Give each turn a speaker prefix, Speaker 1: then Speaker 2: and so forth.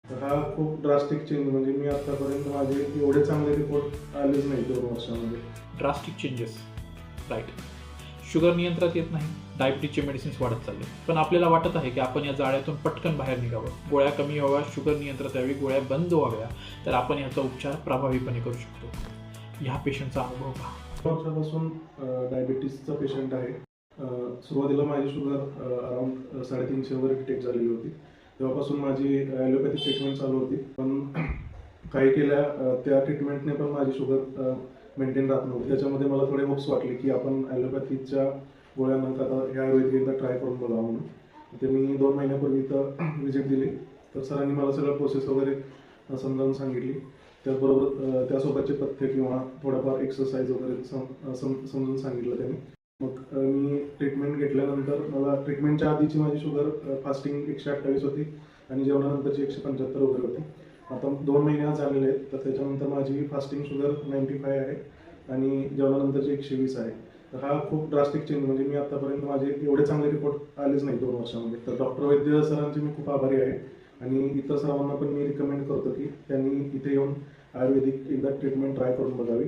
Speaker 1: हा खूप drastic change, म्हणजे मी आतापर्यंत माझे एवढे चांगले रिपोर्ट आलेच नाही 2 वर्षामध्ये.
Speaker 2: Drastic changes, right. शुगर नियंत्रणात येत नाही, डायबिटीजचे मेडिसिन्स वाढत चालले, पण आपल्याला वाटत आहे की आपण या जाळ्यातून पटकन बाहेर निघावं, गोळ्या कमी व्हाव्या, शुगर नियंत्रणात यावी, गोळ्या बंद व्हाव्या, तर आपण याचा उपचार प्रभावीपणे करू शकतो. ह्या पेशंटचा अनुभव पहा.
Speaker 1: 2 वर्षापासून डायबिटीसचा पेशंट आहे. सुरुवातीला माझी शुगर अराउंड 350 वगैरे डिटेक्ट झालेली होती. तेव्हापासून माझी ॲलोपॅथिक ट्रीटमेंट चालू होती, पण काही केल्या त्या ट्रीटमेंटने पण माझी शुगर मेंटेन राहत नव्हती. त्याच्यामध्ये मला थोडे होप्स वाटले की आपण ॲलोपॅथीच्या गोळ्या न खाता ह्या आयुर्वेदिक एकदा ट्राय करून बघावं म्हणून. ते मी 2 महिन्यापूर्वी इथं व्हिजिट दिली, तर सरांनी मला सगळं प्रोसेस वगैरे समजावून सांगितली. त्याचबरोबर त्यासोबतचे पथ्य किंवा थोडंफार एक्सरसाइज वगैरे समजून सांगितलं त्यांनी. मग मी ट्रीटमेंट घेतल्यानंतर मला ट्रीटमेंटच्या आधीची माझी शुगर फास्टिंग 128 होती आणि जेवणानंतरची 175 वगैरे होती. आता 2 महिने आज झालेले आहेत, तर त्याच्यानंतर माझी फास्टिंग शुगर 95 आहे आणि जेवणानंतरची 120 आहे. तर हा खूप ड्रास्टिक चेंज, म्हणजे मी आतापर्यंत माझे एवढे चांगले रिपोर्ट आलेच नाही 2 वर्षामध्ये. तर डॉक्टर वैद्य सरांचे मी खूप आभारी आहे आणि इतर सर्वांना पण मी रिकमेंड करतो की त्यांनी इथे येऊन आयुर्वेदिक एकदा ट्रीटमेंट ट्राय करून बघावी.